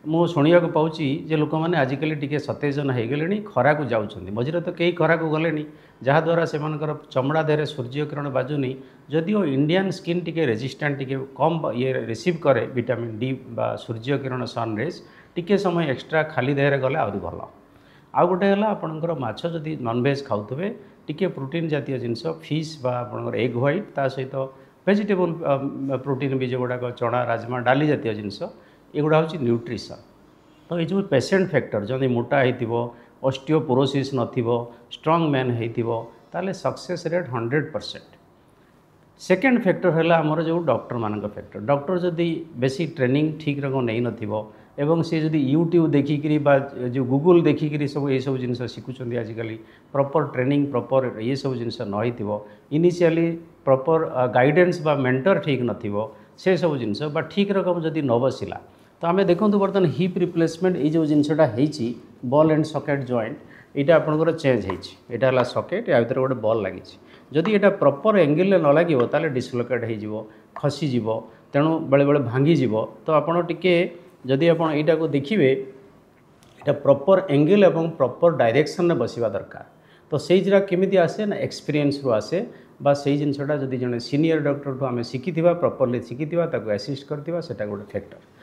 ମୁଁ ଶୁଣିବାକୁ ପାଉଛି ଯେ ଲୋକମାନେ ଆଜିକାଲି ଟିକେ ସତେଜନ ହେଇଗଲେଣି, ଖରାକୁ ଯାଉଛନ୍ତି। ମଝିରେ ତ କେହି ଖରାକୁ ଗଲେନି, ଯାହାଦ୍ୱାରା ସେମାନଙ୍କର ଚମଡ଼ା ଦେହରେ ସୂର୍ଯ୍ୟକିରଣ ବାଜୁନି। ଯଦିଓ ଇଣ୍ଡିଆନ୍ ସ୍କିନ୍ ଟିକେ ରେଜିଷ୍ଟାଣ୍ଟ, ଟିକେ କମ୍ ଇଏ ରିସିଭ୍ କରେ ଭିଟାମିନ୍ ଡି ବା ସୂର୍ଯ୍ୟକିରଣ ସନ୍ରେଜ୍, ଟିକେ ସମୟ ଏକ୍ସଟ୍ରା ଖାଲି ଦେହରେ ଗଲେ ଆହୁରି ଭଲ। ଆଉ ଗୋଟେ ହେଲା ଆପଣଙ୍କର ମାଛ ଯଦି ନନଭେଜ୍ ଖାଉଥିବେ, ଟିକେ ପ୍ରୋଟିନ୍ ଜାତୀୟ ଜିନିଷ, ଫିସ୍ ବା ଆପଣଙ୍କର ଏଗ୍ ହ୍ୱାଇଟ୍, ତା ସହିତ ଭେଜିଟେବୁଲ୍ ପ୍ରୋଟିନ୍ ବି ଯେଉଁଗୁଡ଼ାକ ଚଣା, ରାଜମା, ଡାଲି ଜାତୀୟ ଜିନିଷ, ଏଗୁଡ଼ା ହେଉଛି ନ୍ୟୁଟ୍ରିସନ୍। ତ ଏଇ ଯେଉଁ ପେସେଣ୍ଟ ଫ୍ୟାକ୍ଟର, ଯଦି ମୋଟା ହେଇଥିବ, ଅଷ୍ଟିଓପୋରୋସିସ୍ ନଥିବ, ଷ୍ଟ୍ରଙ୍ଗ ମ୍ୟାନ୍ ହେଇଥିବ, ତାହେଲେ ସକ୍ସେସ୍ ରେଟ୍ 100%। सेकेंड फैक्टर है आमर जो डॉक्टर मान फैक्टर, डॉक्टर जदि बेसी ट्रेनिंग ठीक रकम नहीं नथिबो एवं सी जदि यूट्यूब देखिकी बा जो गूगल देखिकी सब ये सब जिन शिखुं आजिकल, प्रॉपर ट्रेनिंग प्रॉपर ये सब जिन नई इनिशियली प्रॉपर गाइडेंस बा मेंटर ठीक नथिबो, से सब जिन ठीक रकम जदि न बसिला तो आम देखूँ बर्तमान हिप रिप्लेसमेंट ये जो जिनसा होती बॉल एंड सॉकेट जॉइंट, यहाँ आपंकर चेंज होता सॉकेट, या भर गोटे बॉल लगी, जदि यहाँ प्रॉपर एंगल न लगे ताले डिस्लोकेट हो खसीज, तेणु बेले बेले भांगीज। तो आपड़ टे जदि आप यहाँ को देखिए, यहाँ प्रॉपर एंगल एवं प्रॉपर डायरेक्शन में बसवा दरकार। तो से जरा केमी आसे ना एक्सपीरियंस रू आसे, बा से जिनसा जदि जड़े सीनियर डॉक्टर आम शिखी प्रॉपर्ली शिखी असीस्ट करवा, गोटे फैक्टर।